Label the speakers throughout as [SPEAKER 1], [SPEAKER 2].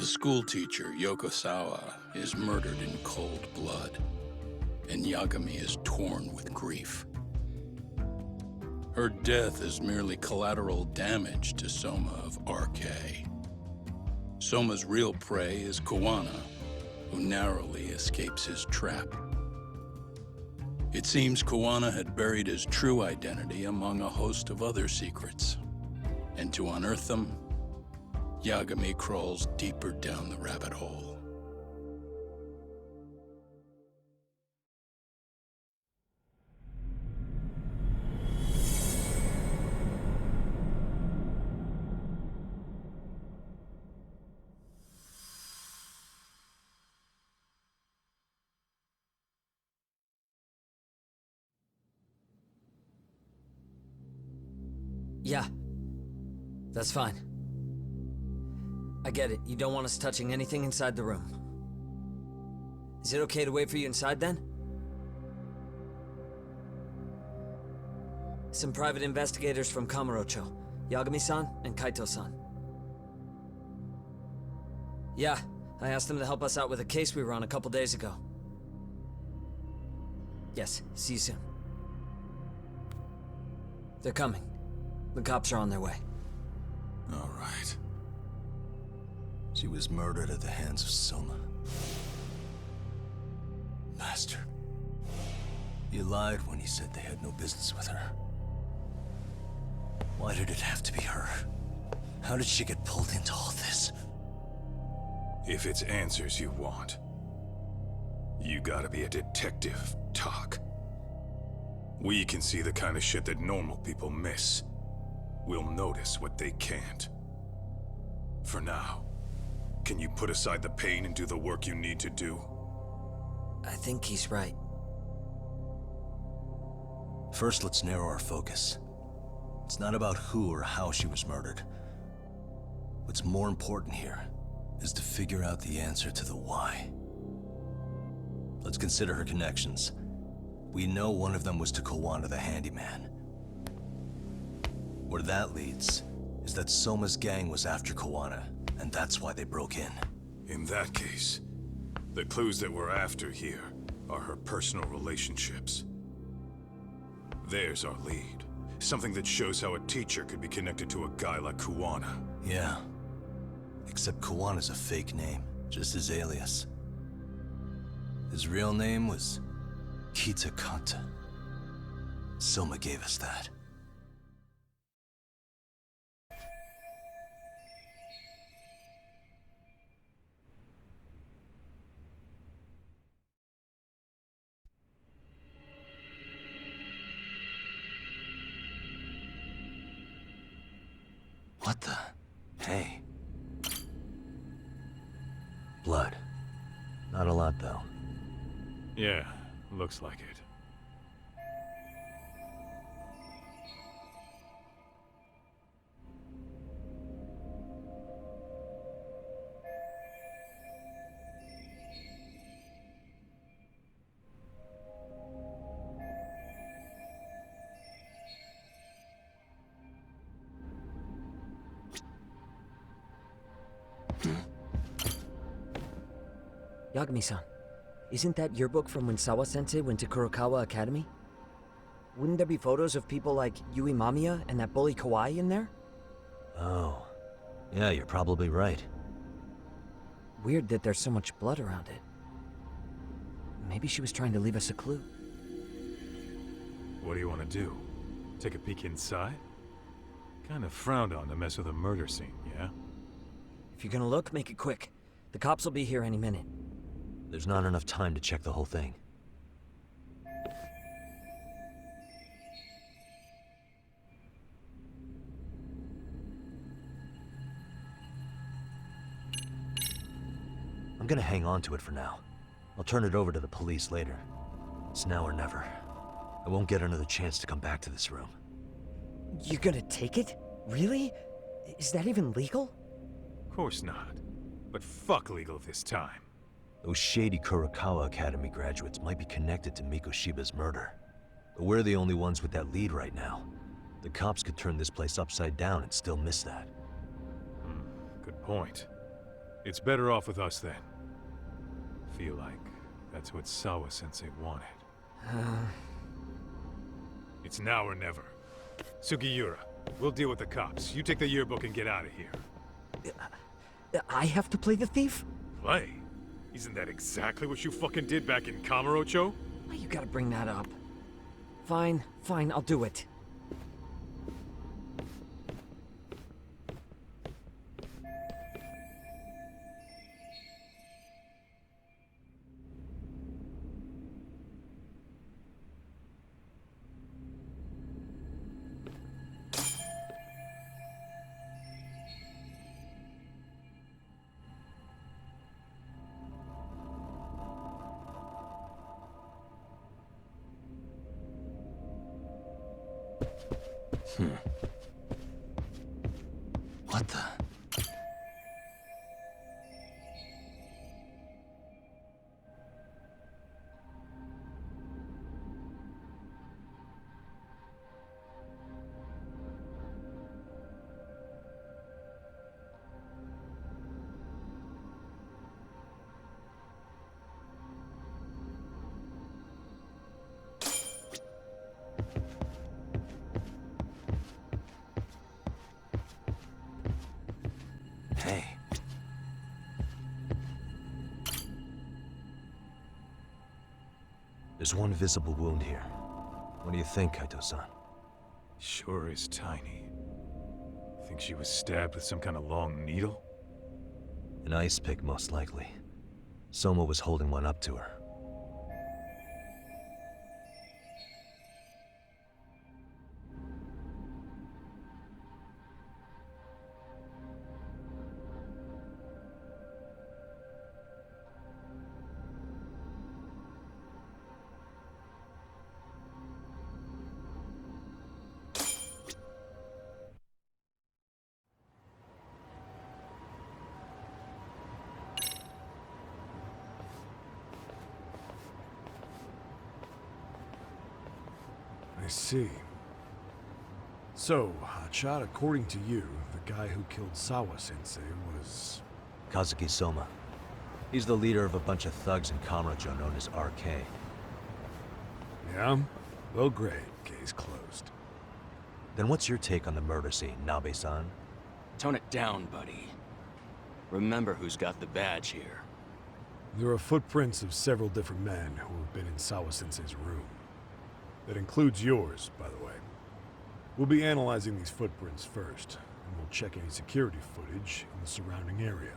[SPEAKER 1] The schoolteacher, Yokosawa, is murdered in cold blood, and Yagami is torn with grief. Her death is merely collateral damage to Soma of RK. Soma's real prey is Kawana, who narrowly escapes his trap. It seems Kawana had buried his true identity among a host of other secrets, and to unearth them, Yagami crawls deeper down the rabbit hole.
[SPEAKER 2] Yeah, that's fine. I get it, you don't want us touching anything inside the room. Is it okay to wait for you inside then? Some private investigators from Kamurocho, Yagami-san and Kaito-san. Yeah, I asked them to help us out with a case we were on a couple days ago. Yes, see you soon. They're coming. The cops are on their way.
[SPEAKER 3] All right. She was murdered at the hands of Soma. Bastard. You lied when you said they had no business with her. Why did it have to be her? How did she get pulled into all this?
[SPEAKER 4] If it's answers you want, you gotta be a detective, Talk. We can see the kind of shit that normal people miss. We'll notice what they can't. For now, can you put aside the pain and do the work you need to do?
[SPEAKER 2] I think he's right.
[SPEAKER 3] First, let's narrow our focus. It's not about who or how she was murdered. What's more important here is to figure out the answer to the why. Let's consider her connections. We know one of them was to Kawana the handyman. Where that leads is that Soma's gang was after Kawana, and that's why they broke in.
[SPEAKER 4] In that case, the clues that we're after here are her personal relationships. There's our lead. Something that shows how a teacher could be connected to a guy like Kawana.
[SPEAKER 3] Yeah. Except Kawana's a fake name, just his alias. His real name was Kitakata. Soma gave us that. What the? Hey. Blood. Not a lot, though.
[SPEAKER 4] Yeah, looks like it.
[SPEAKER 2] Yagami-san, isn't that your book from when Sawa-sensei went to Kurokawa Academy? Wouldn't there be photos of people like Yui Mamiya and that bully Kawaii in there?
[SPEAKER 3] Oh. Yeah, you're probably right.
[SPEAKER 2] Weird that there's so much blood around it. Maybe she was trying to leave us a clue.
[SPEAKER 4] What do you want to do? Take a peek inside? Kind of frowned on to mess with a murder scene, yeah?
[SPEAKER 2] If you're gonna look, make it quick. The cops will be here any minute.
[SPEAKER 3] There's not enough time to check the whole thing. I'm gonna hang on to it for now. I'll turn it over to the police later. It's now or never. I won't get another chance to come back to this room.
[SPEAKER 2] You're gonna take it? Really? Is that even legal?
[SPEAKER 4] Of course not. But fuck legal this time.
[SPEAKER 3] Those shady Kurokawa Academy graduates might be connected to Mikoshiba's murder. But we're the only ones with that lead right now. The cops could turn this place upside down and still miss that.
[SPEAKER 4] Good point. It's better off with us then. Feel like that's what Sawa-sensei wanted. It's now or never. Sugiura, we'll deal with the cops. You take the yearbook and get out of here.
[SPEAKER 2] I have to play the thief?
[SPEAKER 4] Play? Isn't that exactly what you fucking did back in Kamurocho?
[SPEAKER 2] Why you gotta bring that up? Fine, I'll do it.
[SPEAKER 3] What the? Hey. There's one visible wound here. What do you think, Kaito-san?
[SPEAKER 4] Sure is tiny. Think she was stabbed with some kind of long needle?
[SPEAKER 3] An ice pick, most likely. Soma was holding one up to her.
[SPEAKER 5] I see. So, Hotshot, according to you, the guy who killed Sawa-sensei was...
[SPEAKER 3] Kazuki Soma. He's the leader of a bunch of thugs in Kamurocho known as RK.
[SPEAKER 5] Yeah? Well, great. Case closed.
[SPEAKER 3] Then what's your take on the murder scene, Nabe-san?
[SPEAKER 6] Tone it down, buddy. Remember who's got the badge here.
[SPEAKER 5] There are footprints of several different men who have been in Sawa-sensei's room. That includes yours, by the way. We'll be analyzing these footprints first, and we'll check any security footage in the surrounding area.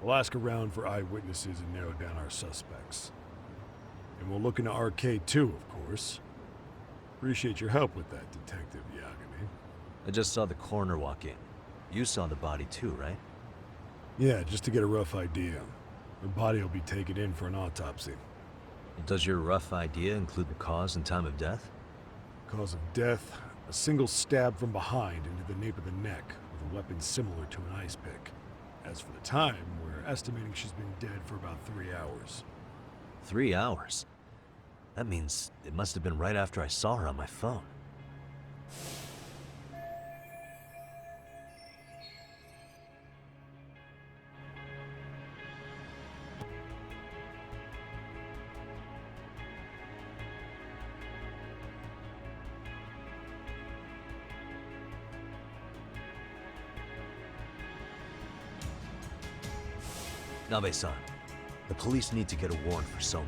[SPEAKER 5] We'll ask around for eyewitnesses and narrow down our suspects. And we'll look into RK too, of course. Appreciate your help with that, Detective Yagami.
[SPEAKER 3] I just saw the coroner walk in. You saw the body too, right?
[SPEAKER 5] Yeah, just to get a rough idea. The body will be taken in for an autopsy.
[SPEAKER 3] Does your rough idea include the cause and time of death?
[SPEAKER 5] Cause of death, a single stab from behind into the nape of the neck with a weapon similar to an ice pick. As for the time, we're estimating she's been dead for about 3 hours.
[SPEAKER 3] 3 hours? That means it must have been right after I saw her on my phone. Nabe-san, the police need to get a warrant for Soma.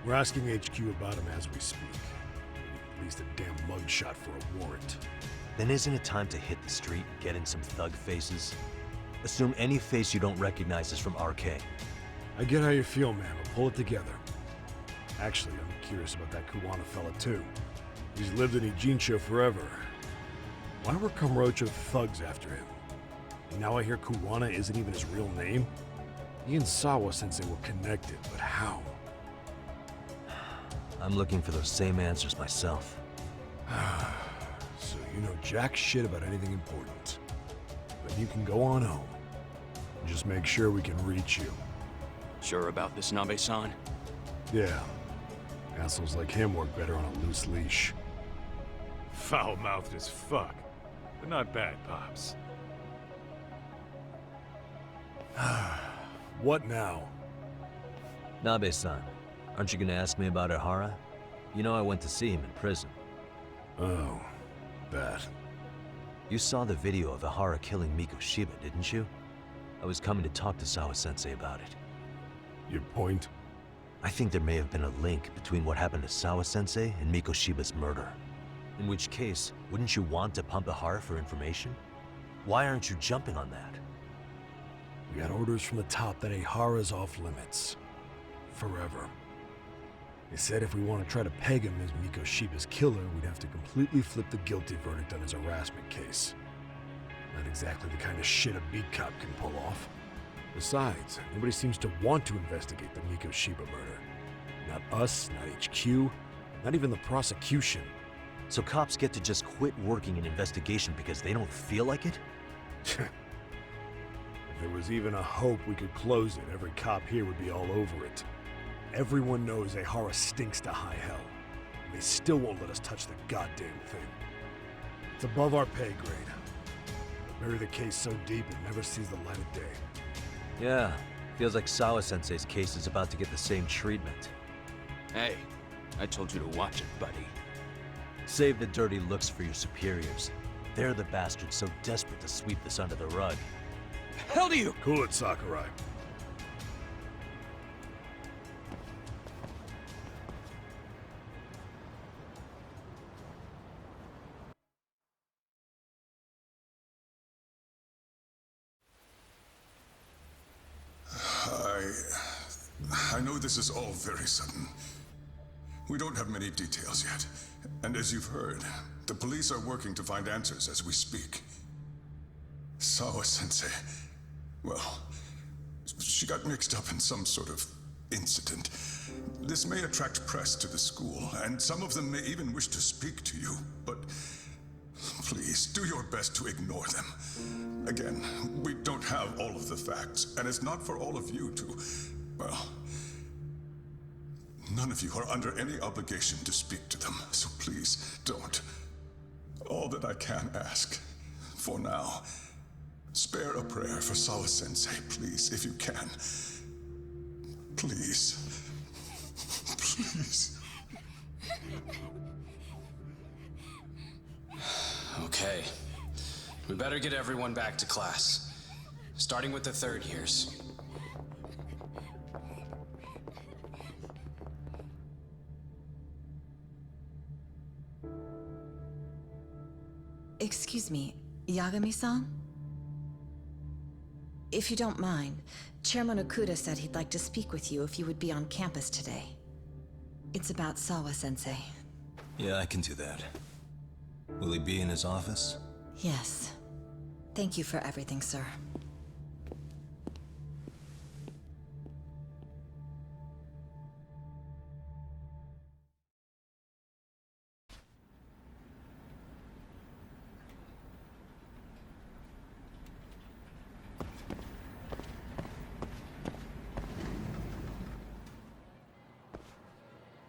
[SPEAKER 5] We're asking HQ about him as we speak. We need at least a damn mugshot for a warrant.
[SPEAKER 3] Then isn't it time to hit the street, get in some thug faces? Assume any face you don't recognize is from RK.
[SPEAKER 5] I get how you feel, man, but pull it together. Actually, I'm curious about that Kuwana fella, too. He's lived in Ijincho forever. Why were Kamurocho thugs after him? And now I hear Kuwana isn't even his real name? He and Sawa-sensei were connected, but how?
[SPEAKER 3] I'm looking for those same answers myself.
[SPEAKER 5] So you know jack shit about anything important. But you can go on home. Just make sure we can reach you.
[SPEAKER 6] Sure about this, Nabe-san?
[SPEAKER 5] Yeah. Assholes like him work better on a loose leash.
[SPEAKER 4] Foul-mouthed as fuck. But not bad, Pops.
[SPEAKER 5] What now?
[SPEAKER 3] Nabe-san, aren't you gonna ask me about Ihara? You know I went to see him in prison.
[SPEAKER 5] Oh, that.
[SPEAKER 3] You saw the video of Ihara killing Miko Shiba, didn't you? I was coming to talk to Sawa-sensei about it.
[SPEAKER 5] Your point?
[SPEAKER 3] I think there may have been a link between what happened to Sawa-sensei and Miko Shiba's murder. In which case, wouldn't you want to pump Ihara for information? Why aren't you jumping on that?
[SPEAKER 5] We got orders from the top that Ihara's off limits. Forever. They said if we want to try to peg him as Miko Shiba's killer, we'd have to completely flip the guilty verdict on his harassment case. Not exactly the kind of shit a beat cop can pull off. Besides, nobody seems to want to investigate the Miko Shiba murder. Not us, not HQ, not even the prosecution.
[SPEAKER 3] So cops get to just quit working an investigation because they don't feel like it?
[SPEAKER 5] If there was even a hope we could close it, every cop here would be all over it. Everyone knows Ihara stinks to high hell, and they still won't let us touch the goddamn thing. It's above our pay grade. Bury the case so deep it never sees the light of day.
[SPEAKER 3] Yeah, feels like Sawa-sensei's case is about to get the same treatment.
[SPEAKER 6] Hey, I told you to watch it, buddy.
[SPEAKER 3] Save the dirty looks for your superiors. They're the bastards so desperate to sweep this under the rug.
[SPEAKER 6] Hell do you?
[SPEAKER 5] Cool it, Sakurai.
[SPEAKER 4] I know this is all very sudden. We don't have many details yet. And as you've heard, the police are working to find answers as we speak. Sawa-sensei, well, she got mixed up in some sort of incident. This may attract press to the school, and some of them may even wish to speak to you, but please, do your best to ignore them. Again, we don't have all of the facts, and it's not for all of you to, well, none of you are under any obligation to speak to them, so please don't. All that I can ask, for now, spare a prayer for Sawa-sensei, please, if you can. Please. Please.
[SPEAKER 7] Okay. We better get everyone back to class. Starting with the third years.
[SPEAKER 8] Excuse me, Yagami-san? If you don't mind, Chairman Okuda said he'd like to speak with you if you would be on campus today. It's about Sawa-sensei.
[SPEAKER 3] Yeah, I can do that. Will he be in his office?
[SPEAKER 8] Yes. Thank you for everything, sir.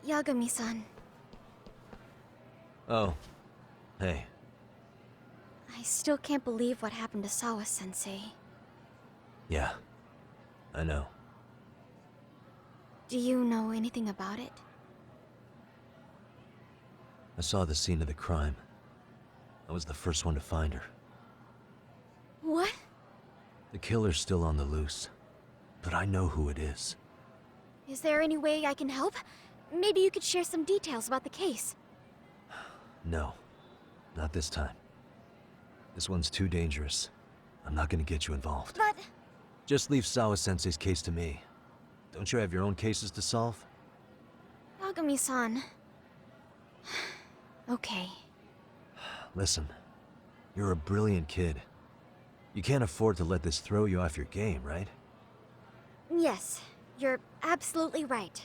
[SPEAKER 9] Yagami-san,
[SPEAKER 3] Oh. Hey.
[SPEAKER 9] I still can't believe what happened to Sawa-sensei.
[SPEAKER 3] Yeah. I know.
[SPEAKER 9] Do you know anything about it?
[SPEAKER 3] I saw the scene of the crime. I was the first one to find her.
[SPEAKER 9] What?
[SPEAKER 3] The killer's still on the loose. But I know who it is.
[SPEAKER 9] Is there any way I can help? Maybe you could share some details about the case.
[SPEAKER 3] No. Not this time. This one's too dangerous. I'm not gonna get you involved.
[SPEAKER 9] But...
[SPEAKER 3] Just leave Sawa-sensei's case to me. Don't you have your own cases to solve?
[SPEAKER 9] Yagami-san... Okay.
[SPEAKER 3] Listen. You're a brilliant kid. You can't afford to let this throw you off your game, right?
[SPEAKER 9] Yes, you're absolutely right.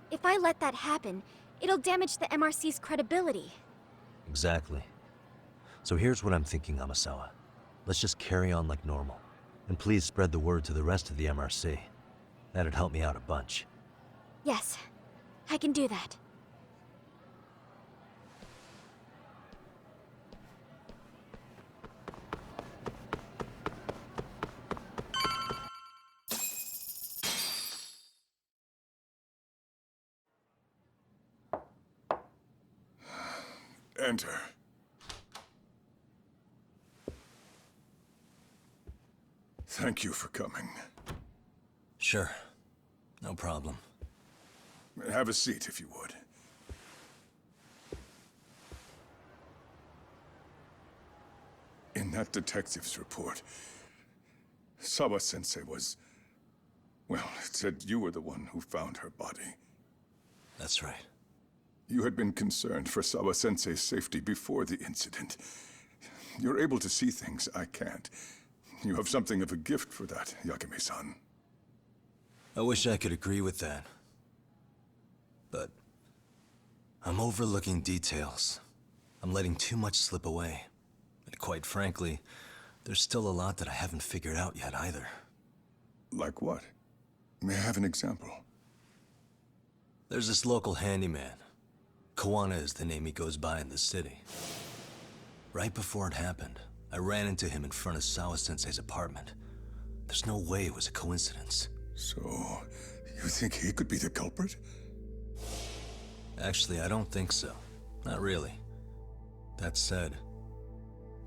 [SPEAKER 9] If I let that happen, it'll damage the MRC's credibility.
[SPEAKER 3] Exactly. So here's what I'm thinking, Amasawa. Let's just carry on like normal. And please spread the word to the rest of the MRC. That'd help me out a bunch.
[SPEAKER 9] Yes, I can do that.
[SPEAKER 4] Enter. Thank you for coming.
[SPEAKER 3] Sure. No problem.
[SPEAKER 4] Have a seat, if you would. In that detective's report, Sawa-sensei was... well, it said you were the one who found her body.
[SPEAKER 3] That's right.
[SPEAKER 4] You had been concerned for Sawa-sensei's safety before the incident. You're able to see things I can't. You have something of a gift for that, Yagami-san.
[SPEAKER 3] I wish I could agree with that. But I'm overlooking details. I'm letting too much slip away. And quite frankly, there's still a lot that I haven't figured out yet either.
[SPEAKER 4] Like what? May I have an example?
[SPEAKER 3] There's this local handyman. Kawana is the name he goes by in the city. Right before it happened, I ran into him in front of Sawa-sensei's apartment. There's no way it was a coincidence.
[SPEAKER 4] So, you think he could be the culprit?
[SPEAKER 3] Actually, I don't think so. Not really. That said,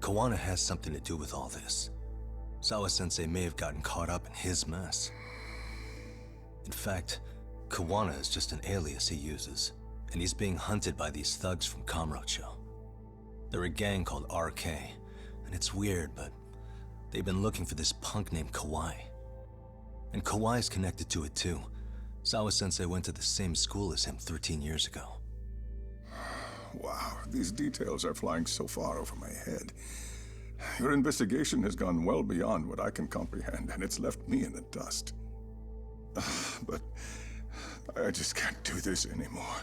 [SPEAKER 3] Kawana has something to do with all this. Sawa-sensei may have gotten caught up in his mess. In fact, Kawana is just an alias he uses, and he's being hunted by these thugs from Kamurocho. They're a gang called RK, and it's weird, but they've been looking for this punk named Kawai. And Kawai's connected to it too. Sawa-sensei went to the same school as him 13 years ago.
[SPEAKER 4] Wow, these details are flying so far over my head. Your investigation has gone well beyond what I can comprehend, and it's left me in the dust. But I just can't do this anymore.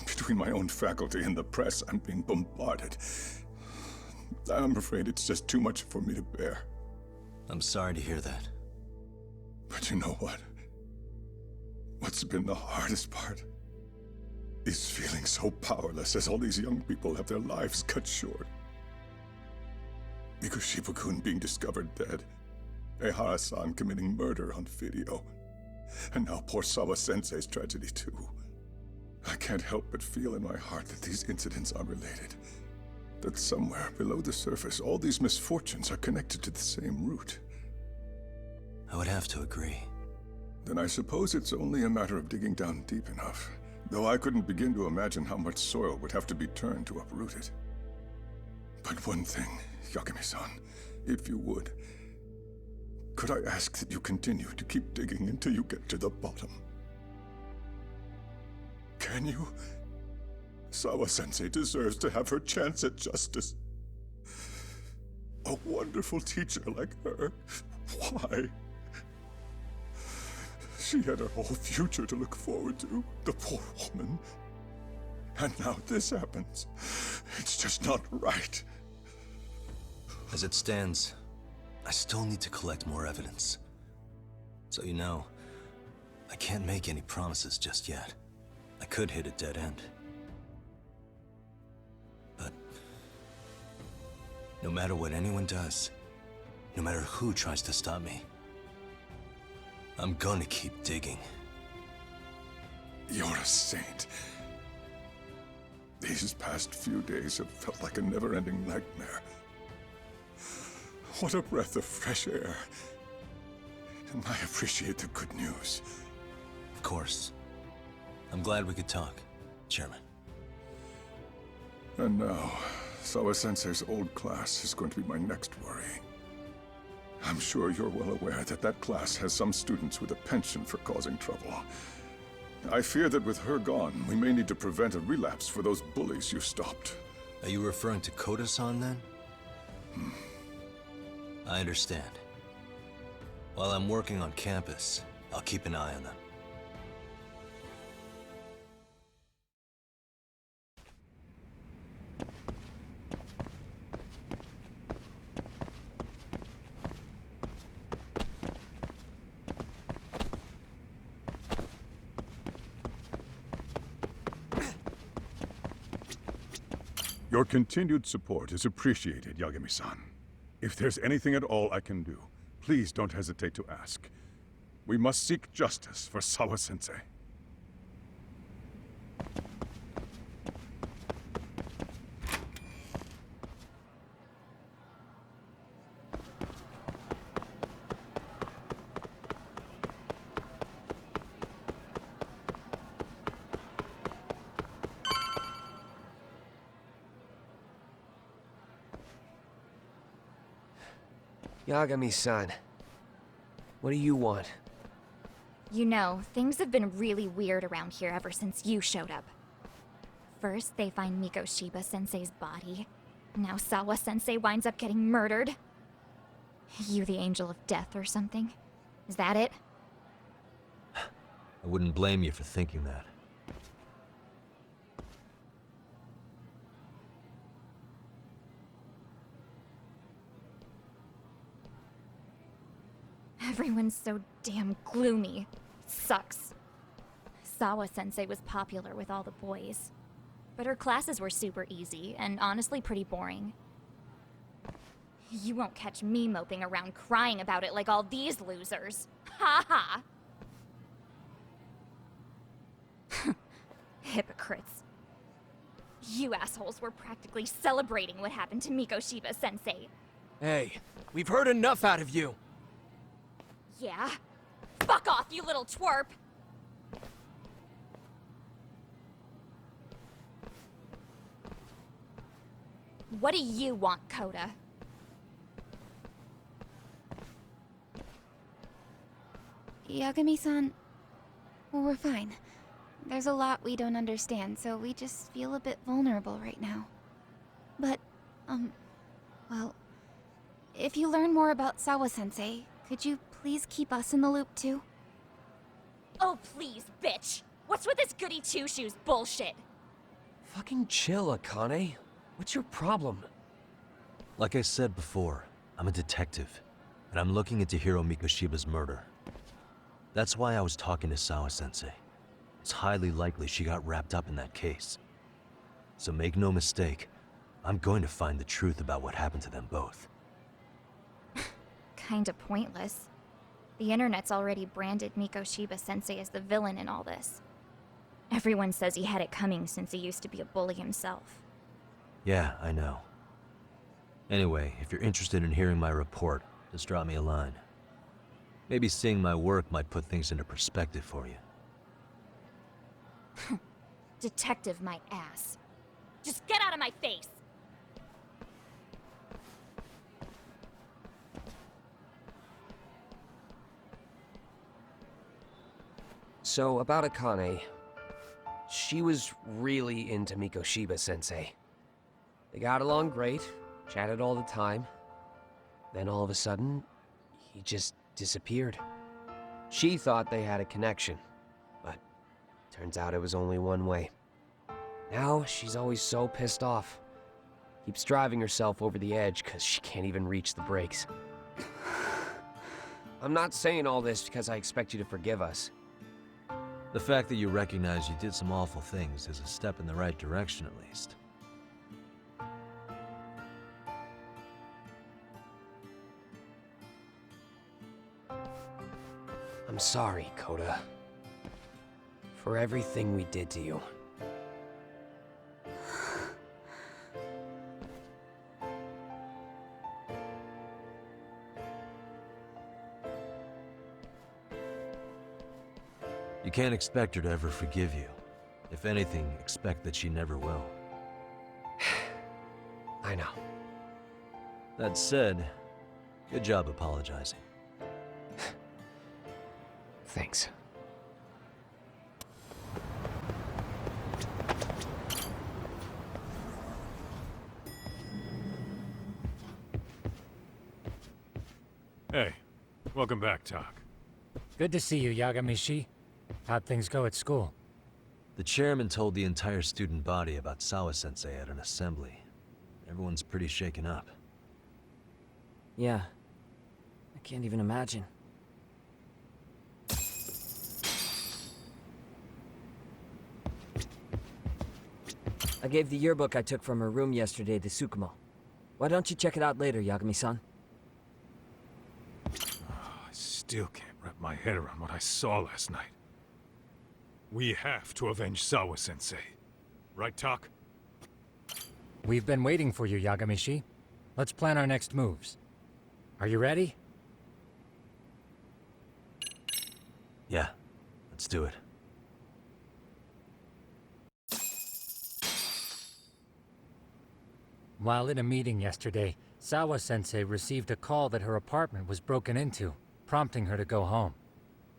[SPEAKER 4] Between my own faculty and the press, I'm being bombarded. I'm afraid it's just too much for me to bear.
[SPEAKER 3] I'm sorry to hear that.
[SPEAKER 4] But you know what? What's been the hardest part? Is feeling so powerless as all these young people have their lives cut short. Mikushima-kun being discovered dead. Ehara-san committing murder on video. And now poor Sawa-sensei's tragedy too. I can't help but feel in my heart that these incidents are related. That somewhere below the surface, all these misfortunes are connected to the same root.
[SPEAKER 3] I would have to agree.
[SPEAKER 4] Then I suppose it's only a matter of digging down deep enough. Though I couldn't begin to imagine how much soil would have to be turned to uproot it. But one thing, Yagami-san, if you would, could I ask that you continue to keep digging until you get to the bottom? Can you? Sawa-sensei deserves to have her chance at justice. A wonderful teacher like her. Why? She had her whole future to look forward to, the poor woman. And now this happens. It's just not right.
[SPEAKER 3] As it stands, I still need to collect more evidence. So you know, I can't make any promises just yet. I could hit a dead end. But no matter what anyone does, no matter who tries to stop me, I'm gonna keep digging.
[SPEAKER 4] You're a saint. These past few days have felt like a never-ending nightmare. What a breath of fresh air. And I appreciate the good news.
[SPEAKER 3] Of course. I'm glad we could talk, Chairman.
[SPEAKER 4] And now, Sawa-sensei's old class is going to be my next worry. I'm sure you're well aware that that class has some students with a penchant for causing trouble. I fear that with her gone, we may need to prevent a relapse for those bullies you stopped.
[SPEAKER 3] Are you referring to Koda-san then? I understand. While I'm working on campus, I'll keep an eye on them.
[SPEAKER 4] Your continued support is appreciated, Yagami-san. If there's anything at all I can do, please don't hesitate to ask. We must seek justice for Sawa-sensei.
[SPEAKER 10] Yagami-san, what do you want?
[SPEAKER 11] You know, things have been really weird around here ever since you showed up. First, they find Mikoshiba-sensei's body. Now Sawa-sensei winds up getting murdered. You the angel of death or something? Is that it?
[SPEAKER 3] I wouldn't blame you for thinking that.
[SPEAKER 11] Everyone's so damn gloomy. Sucks. Sawa-sensei was popular with all the boys. But her classes were super easy, and honestly pretty boring. You won't catch me moping around crying about it like all these losers. Ha ha! Hypocrites. You assholes were practically celebrating what happened to Mikoshiba-sensei.
[SPEAKER 10] Hey, we've heard enough out of you!
[SPEAKER 11] Yeah? Fuck off, you little twerp! What do you want, Coda?
[SPEAKER 9] Yagami-san, we're fine. There's a lot we don't understand, so we just feel a bit vulnerable right now. But, well, if you learn more about Sawa-sensei, could you please keep us in the loop too?
[SPEAKER 11] Oh please, bitch! What's with this goody two-shoes bullshit?
[SPEAKER 10] Fucking chill, Akane. What's your problem?
[SPEAKER 3] Like I said before, I'm a detective, and I'm looking into Hiro Mikoshiba's murder. That's why I was talking to Sawa-sensei. It's highly likely she got wrapped up in that case. So make no mistake, I'm going to find the truth about what happened to them both.
[SPEAKER 11] Kinda pointless. The internet's already branded Mikoshiba-sensei as the villain in all this. Everyone says he had it coming since he used to be a bully himself.
[SPEAKER 3] Yeah, I know. Anyway, if you're interested in hearing my report, just drop me a line. Maybe seeing my work might put things into perspective for you.
[SPEAKER 11] Detective my ass. Just get out of my face!
[SPEAKER 10] So, about Akane. She was really into Mikoshiba-sensei. They got along great, chatted all the time. Then all of a sudden, he just disappeared. She thought they had a connection, but turns out it was only one way. Now, she's always so pissed off. Keeps driving herself over the edge because she can't even reach the brakes. I'm not saying all this because I expect you to forgive us.
[SPEAKER 3] The fact that you recognize you did some awful things is a step in the right direction, at least.
[SPEAKER 10] I'm sorry, Coda. For everything we did to you.
[SPEAKER 3] You can't expect her to ever forgive you. If anything, expect that she never will.
[SPEAKER 10] I know.
[SPEAKER 3] That said, good job apologizing.
[SPEAKER 10] Thanks.
[SPEAKER 4] Hey, welcome back, Tak.
[SPEAKER 12] Good to see you, Yagami-shi. How'd things go at school?
[SPEAKER 3] The chairman told the entire student body about Sawa-sensei at an assembly. Everyone's pretty shaken up.
[SPEAKER 2] Yeah. I can't even imagine. I gave the yearbook I took from her room yesterday to Tsukumo. Why don't you check it out later, Yagami-san?
[SPEAKER 4] I still can't wrap my head around what I saw last night. We have to avenge Sawa-sensei. Right, Tak?
[SPEAKER 12] We've been waiting for you, Yagami-shi. Let's plan our next moves. Are you ready?
[SPEAKER 3] Yeah, let's do it.
[SPEAKER 12] While in a meeting yesterday, Sawa-sensei received a call that her apartment was broken into, prompting her to go home.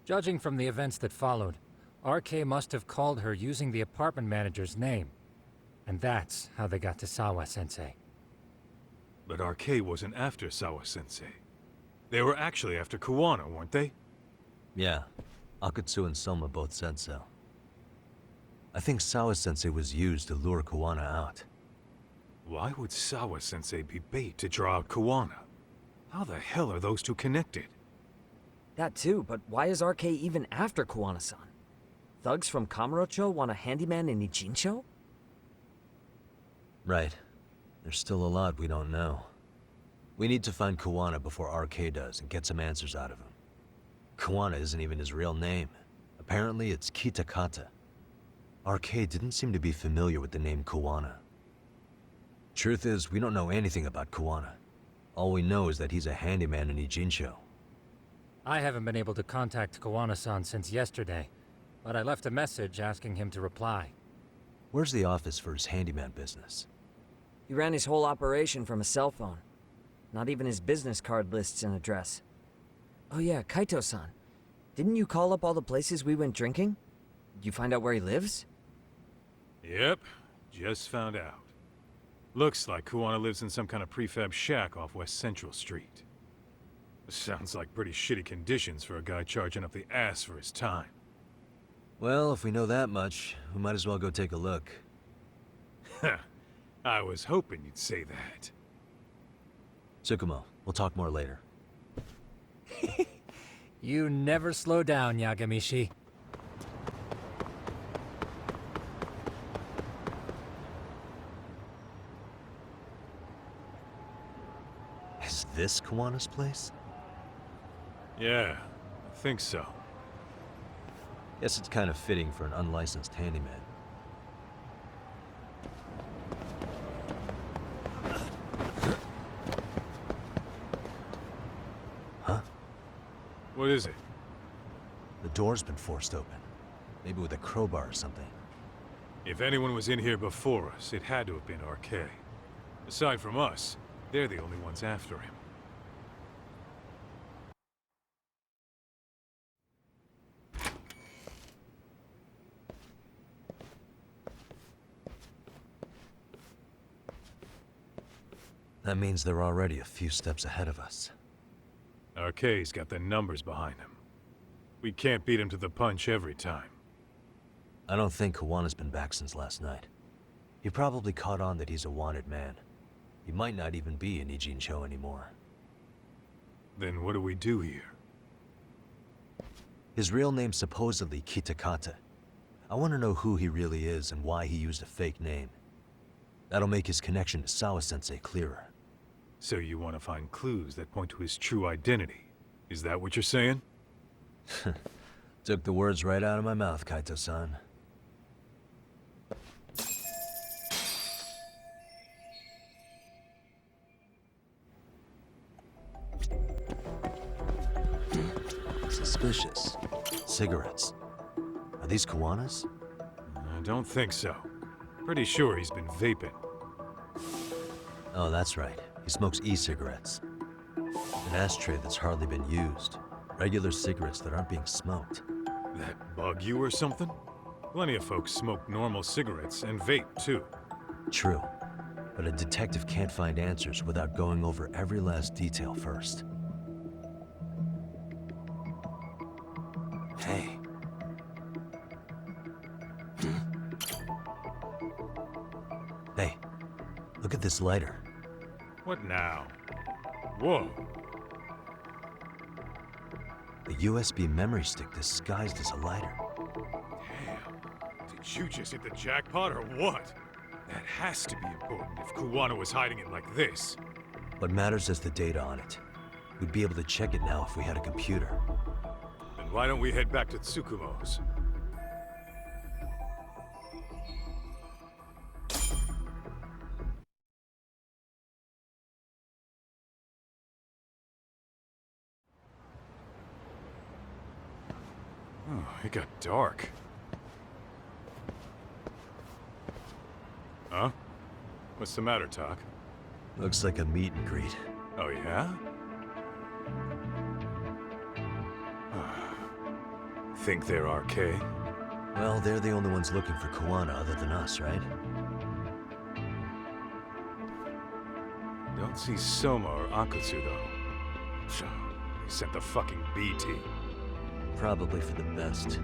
[SPEAKER 12] Judging from the events that followed, RK must have called her using the apartment manager's name. And that's how they got to Sawa-sensei.
[SPEAKER 4] But RK wasn't after Sawa-sensei. They were actually after Kuwana, weren't they?
[SPEAKER 3] Yeah, Akutsu and Soma both said so. I think Sawa-sensei was used to lure Kuwana out.
[SPEAKER 4] Why would Sawa-sensei be bait to draw out Kuwana? How the hell are those two connected?
[SPEAKER 2] That too, but why is RK even after Kuwana-san? Thugs from Kamurocho want a handyman in Ijincho?
[SPEAKER 3] Right. There's still a lot we don't know. We need to find Kuwana before RK does and get some answers out of him. Kuwana isn't even his real name. Apparently it's Kitakata. RK didn't seem to be familiar with the name Kuwana. Truth is, we don't know anything about Kuwana. All we know is that he's a handyman in Ijincho.
[SPEAKER 12] I haven't been able to contact Kuwana-san since yesterday, but I left a message asking him to reply.
[SPEAKER 3] Where's the office for his handyman business?
[SPEAKER 2] He ran his whole operation from a cell phone. Not even his business card lists an address. Oh yeah, Kaito-san. Didn't you call up all the places we went drinking? Did you find out where he lives?
[SPEAKER 4] Yep, just found out. Looks like Kuwana lives in some kind of prefab shack off West Central Street. Sounds like pretty shitty conditions for a guy charging up the ass for his time.
[SPEAKER 3] Well, if we know that much, we might as well go take a look.
[SPEAKER 4] I was hoping you'd say that.
[SPEAKER 3] Tsukumo, we'll talk more later.
[SPEAKER 12] You never slow down, Yagamishi.
[SPEAKER 3] Is this Kuwana's place?
[SPEAKER 4] Yeah, I think so.
[SPEAKER 3] Guess it's kind of fitting for an unlicensed handyman. Huh?
[SPEAKER 4] What is it?
[SPEAKER 3] The door's been forced open. Maybe with a crowbar or something.
[SPEAKER 4] If anyone was in here before us, it had to have been RK. Aside from us, they're the only ones after him.
[SPEAKER 3] That means they're already a few steps ahead of us.
[SPEAKER 4] RK's got the numbers behind him. We can't beat him to the punch every time.
[SPEAKER 3] I don't think Kuwana's been back since last night. He probably caught on that he's a wanted man. He might not even be in Ijincho anymore.
[SPEAKER 4] Then what do we do here?
[SPEAKER 3] His real name's supposedly Kitakata. I want to know who he really is and why he used a fake name. That'll make his connection to Sawa-sensei clearer.
[SPEAKER 4] So you want to find clues that point to his true identity? Is that what you're saying?
[SPEAKER 3] Took the words right out of my mouth, Kaito-san. Suspicious. Cigarettes. Are these Kuwana's?
[SPEAKER 4] I don't think so. Pretty sure he's been vaping.
[SPEAKER 3] Oh, that's right. He smokes e-cigarettes. An ashtray that's hardly been used. Regular cigarettes that aren't being smoked.
[SPEAKER 4] That bug you or something? Plenty of folks smoke normal cigarettes and vape, too.
[SPEAKER 3] True. But a detective can't find answers without going over every last detail first. Hey. Hey, look at this lighter.
[SPEAKER 4] What now? Whoa.
[SPEAKER 3] A USB memory stick disguised as a lighter.
[SPEAKER 4] Damn. Did you just hit the jackpot or what? That has to be important if Kuwana was hiding it like this.
[SPEAKER 3] What matters is the data on it. We'd be able to check it now if we had a computer.
[SPEAKER 4] Then why don't we head back to Tsukumo's? Oh, it got dark. Huh? What's the matter, Tak?
[SPEAKER 3] Looks like a meet and greet.
[SPEAKER 4] Oh, yeah? Think they're RK?
[SPEAKER 3] Well, they're the only ones looking for Koana other than us, right?
[SPEAKER 4] Don't see Soma or Akutsu, though. They sent the fucking B team.
[SPEAKER 3] Probably for the best.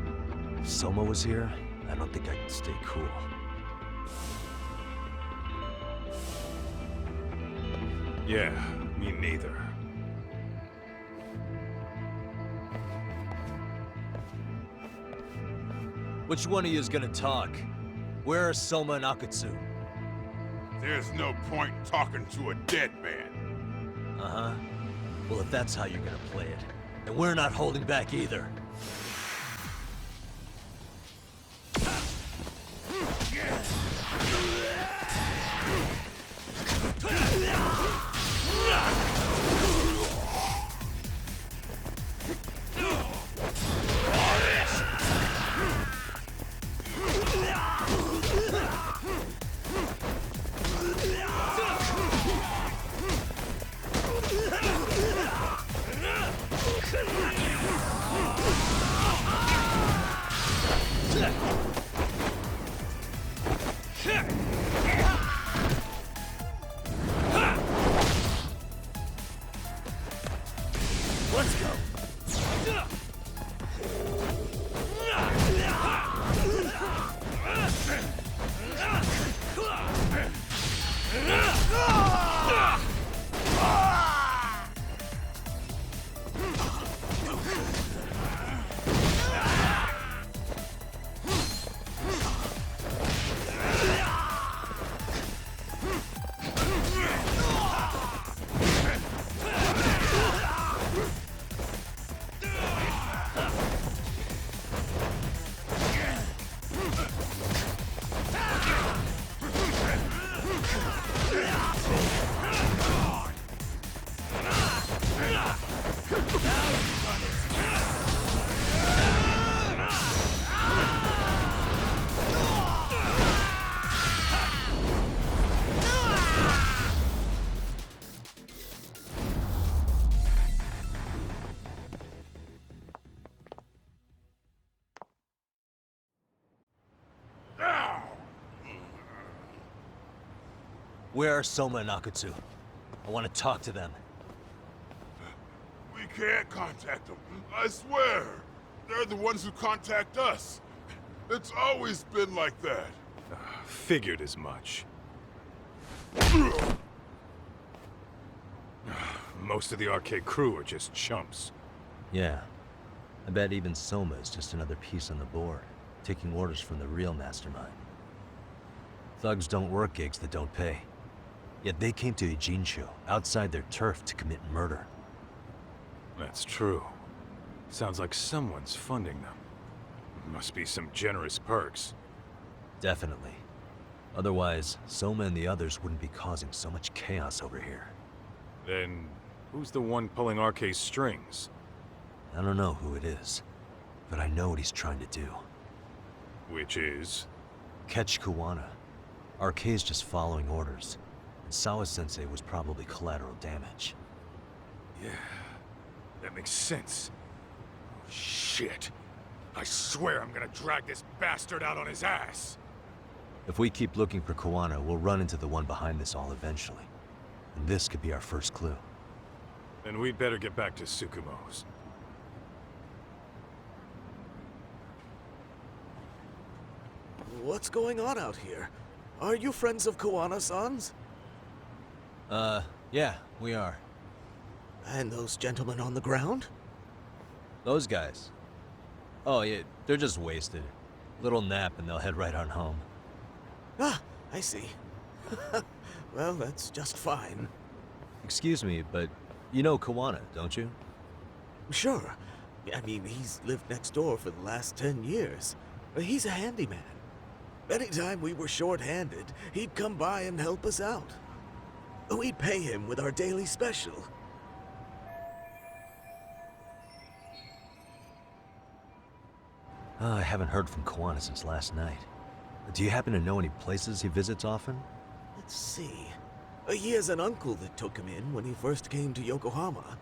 [SPEAKER 3] If Soma was here, I don't think I could stay cool.
[SPEAKER 4] Yeah, me neither.
[SPEAKER 3] Which one of you is gonna talk? Where are Soma and Akutsu?
[SPEAKER 13] There's no point talking to a dead man.
[SPEAKER 3] Uh-huh. Well, if that's how you're gonna play it, then we're not holding back either. Let's go. Where are Soma and Akutsu? I want to talk to them.
[SPEAKER 13] We can't contact them. I swear. They're the ones who contact us. It's always been like that.
[SPEAKER 4] Figured as much. Most of the arcade crew are just chumps.
[SPEAKER 3] Yeah. I bet even Soma is just another piece on the board, taking orders from the real mastermind. Thugs don't work gigs that don't pay. Yet they came to Ijincho, outside their turf, to commit murder.
[SPEAKER 4] That's true. Sounds like someone's funding them. Must be some generous perks.
[SPEAKER 3] Definitely. Otherwise, Soma and the others wouldn't be causing so much chaos over here.
[SPEAKER 4] Then, who's the one pulling RK's strings?
[SPEAKER 3] I don't know who it is, but I know what he's trying to do.
[SPEAKER 4] Which is?
[SPEAKER 3] Catch Koana. RK's just following orders. And Sawa-sensei was probably collateral damage.
[SPEAKER 4] Yeah, that makes sense. Oh, shit. I swear I'm gonna drag this bastard out on his ass.
[SPEAKER 3] If we keep looking for Koana, we'll run into the one behind this all eventually. And this could be our first clue.
[SPEAKER 4] Then we'd better get back to Tsukumo's.
[SPEAKER 14] What's going on out here? Are you friends of Koana-san's?
[SPEAKER 3] Yeah, we are.
[SPEAKER 14] And those gentlemen on the ground?
[SPEAKER 3] Those guys? Oh, yeah, they're just wasted. Little nap and they'll head right on home.
[SPEAKER 14] Ah, I see. Well, that's just fine.
[SPEAKER 3] Excuse me, but you know Koana, don't you?
[SPEAKER 14] Sure. I mean, he's lived next door for the last 10 years. He's a handyman. Anytime we were short-handed, he'd come by and help us out. We'd pay him with our daily special.
[SPEAKER 3] I haven't heard from Koana since last night. Do you happen to know any places he visits often?
[SPEAKER 14] Let's see. He has an uncle that took him in when he first came to Yokohama.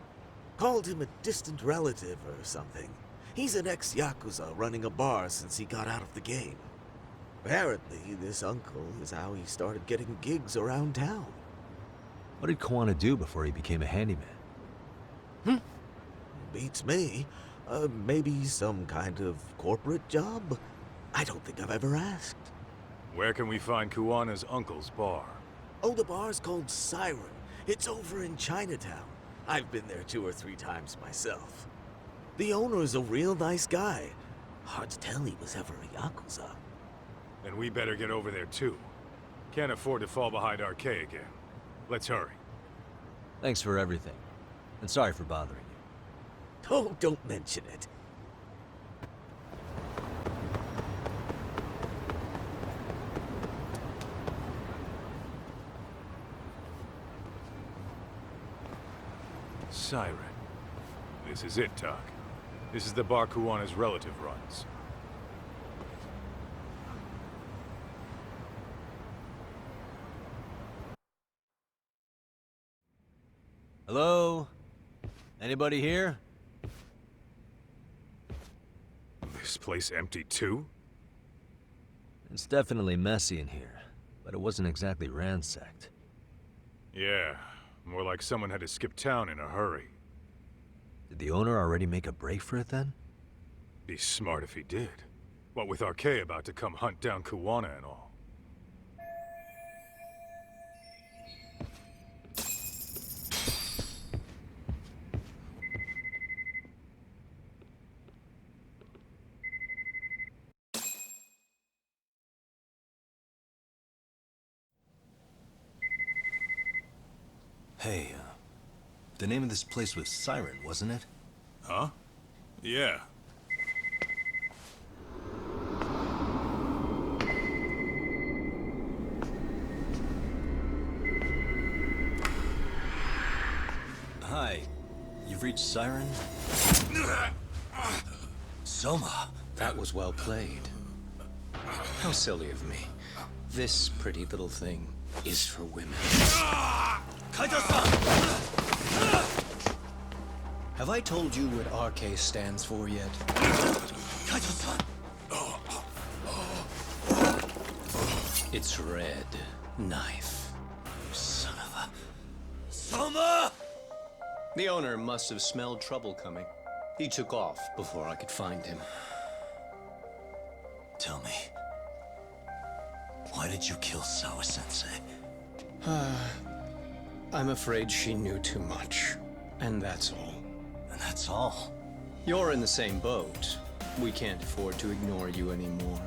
[SPEAKER 14] Called him a distant relative or something. He's an ex-Yakuza running a bar since he got out of the game. Apparently, this uncle is how he started getting gigs around town.
[SPEAKER 3] What did Kawana do before he became a handyman?
[SPEAKER 14] Beats me. Maybe some kind of corporate job? I don't think I've ever asked.
[SPEAKER 4] Where can we find Kuwana's uncle's bar?
[SPEAKER 14] Oh, the bar's called Siren. It's over in Chinatown. I've been there 2 or 3 times myself. The owner's a real nice guy. Hard to tell he was ever a Yakuza.
[SPEAKER 4] Then we better get over there too. Can't afford to fall behind RK again. Let's hurry.
[SPEAKER 3] Thanks for everything. And sorry for bothering you.
[SPEAKER 14] Oh, don't mention it.
[SPEAKER 4] Siren. This is it, Doc. This is the bar Kuwana's relative runs.
[SPEAKER 3] Hello? Anybody here?
[SPEAKER 4] This place empty too?
[SPEAKER 3] It's definitely messy in here, but it wasn't exactly ransacked.
[SPEAKER 4] Yeah, more like someone had to skip town in a hurry.
[SPEAKER 3] Did the owner already make a break for it then?
[SPEAKER 4] Be smart if he did. What with RK about to come hunt down Kuwana and all.
[SPEAKER 3] Hey, the name of this place was Siren, wasn't it?
[SPEAKER 4] Huh? Yeah.
[SPEAKER 3] Hi. You've reached Siren? Soma.
[SPEAKER 7] That was well played. How silly of me. This pretty little thing is for women.
[SPEAKER 3] Kaito-san!
[SPEAKER 7] Have I told you what RK stands for yet?
[SPEAKER 3] Kaito-san!
[SPEAKER 7] It's Red Knife.
[SPEAKER 3] You son of a... Soma!
[SPEAKER 7] The owner must have smelled trouble coming. He took off before I could find him.
[SPEAKER 3] Tell me, why did you kill Sawa-sensei?
[SPEAKER 7] I'm afraid she knew too much. And that's all.
[SPEAKER 3] And that's all?
[SPEAKER 7] You're in the same boat. We can't afford to ignore you anymore.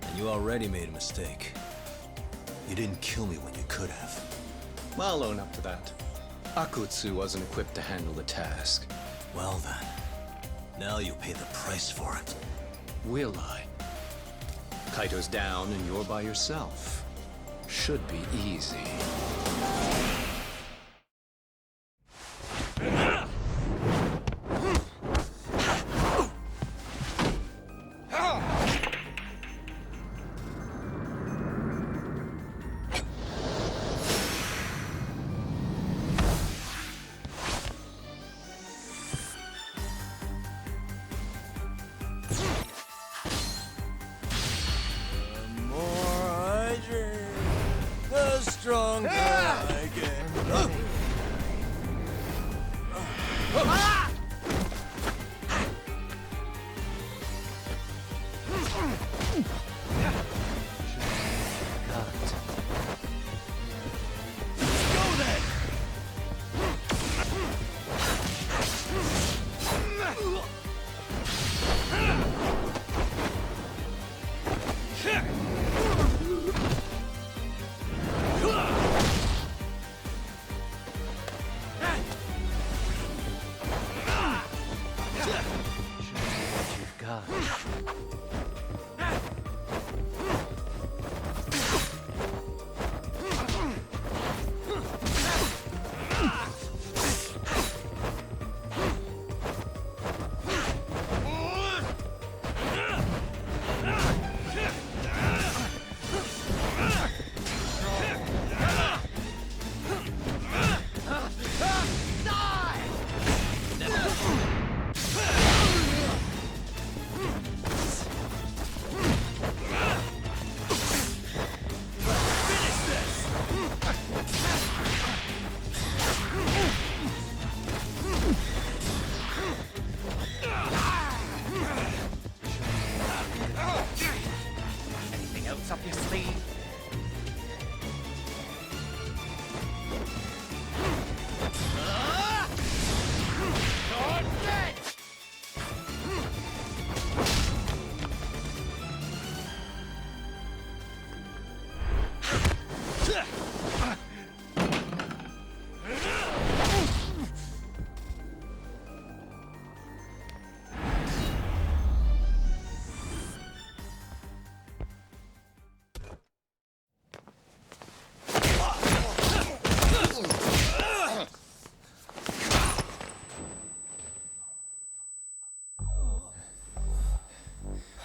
[SPEAKER 3] And you already made a mistake. You didn't kill me when you could have.
[SPEAKER 7] I'll own up to that. Akutsu wasn't equipped to handle the task.
[SPEAKER 3] Well then, now you'll pay the price for it.
[SPEAKER 7] Will I? Kaito's down and you're by yourself. Should be easy.
[SPEAKER 3] Stronger I get.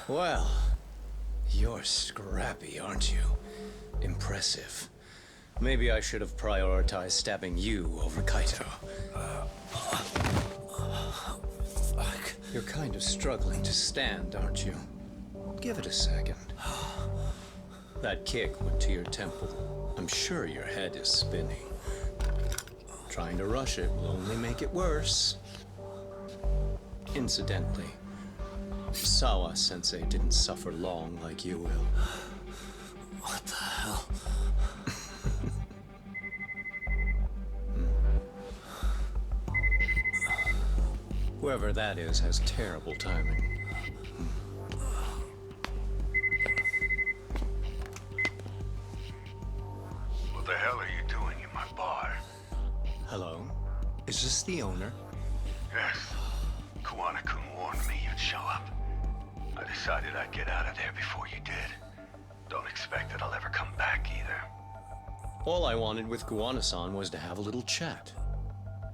[SPEAKER 7] Well, you're scrappy, aren't you? Impressive. Maybe I should have prioritized stabbing you over Kaito. You're kind of struggling to stand, aren't you? Give it a second. That kick went to your temple. I'm sure your head is spinning. Trying to rush it will only make it worse. Incidentally, Sawa-sensei didn't suffer long like you will.
[SPEAKER 3] What the hell?
[SPEAKER 7] Whoever that is has terrible timing.
[SPEAKER 15] What the hell are you doing in my bar?
[SPEAKER 7] Hello? Is this the owner?
[SPEAKER 15] Yes. Kuwana-kun warned me you'd show up. I decided I'd get out of there before you did. Don't expect that I'll ever come back either.
[SPEAKER 7] All I wanted with Kuwana-san was to have a little chat.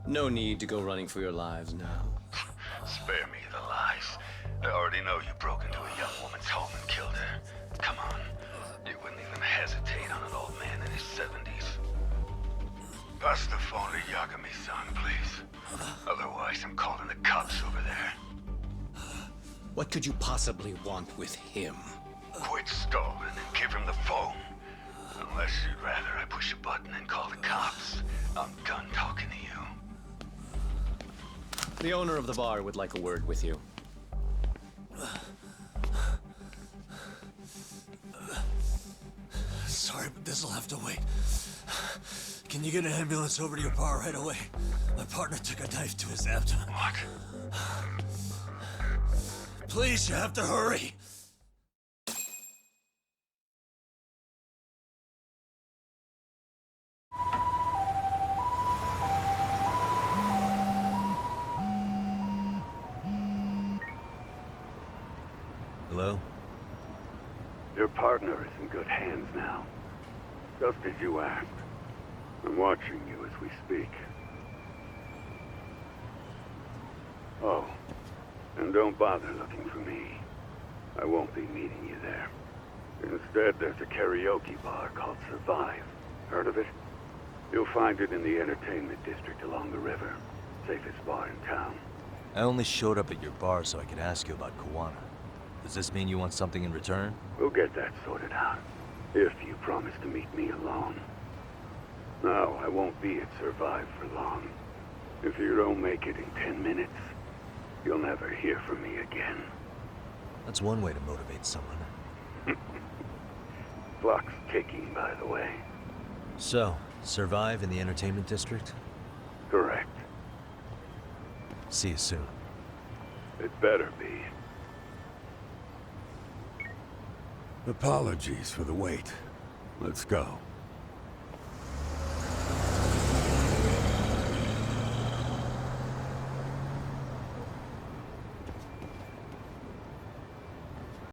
[SPEAKER 7] No need to go running for your lives now.
[SPEAKER 15] Spare me the lies. I already know you broke into a young woman's home and killed her. Come on. You wouldn't even hesitate on an old man in his 70s. Pass the phone to Yagami-san, please. Otherwise, I'm calling the cops over there.
[SPEAKER 7] What could you possibly want with him?
[SPEAKER 15] Quit stalling and give him the phone. Unless you'd rather I push a button and call the cops. I'm done talking to you.
[SPEAKER 7] The owner of the bar would like a word with you.
[SPEAKER 3] Sorry, but this'll have to wait. Can you get an ambulance over to your bar right away? My partner took a knife to his abdomen.
[SPEAKER 15] What?
[SPEAKER 3] Please, you have to hurry! Hello?
[SPEAKER 15] Your partner is in good hands now. Just as you asked. I'm watching you as we speak. Oh, and don't bother looking for me. I won't be meeting you there. Instead, there's a karaoke bar called Survive. Heard of it? You'll find it in the entertainment district along the river. Safest bar in town.
[SPEAKER 3] I only showed up at your bar so I could ask you about Kuwana. Does this mean you want something in return?
[SPEAKER 15] We'll get that sorted out. If you promise to meet me alone. No, I won't be at Survive for long. If you don't make it in 10 minutes, you'll never hear from me again.
[SPEAKER 3] That's one way to motivate someone.
[SPEAKER 15] Clock's ticking, by the way.
[SPEAKER 3] So, Survive in the entertainment district?
[SPEAKER 15] Correct.
[SPEAKER 3] See you soon.
[SPEAKER 15] It better be.
[SPEAKER 13] Apologies for the wait. Let's go.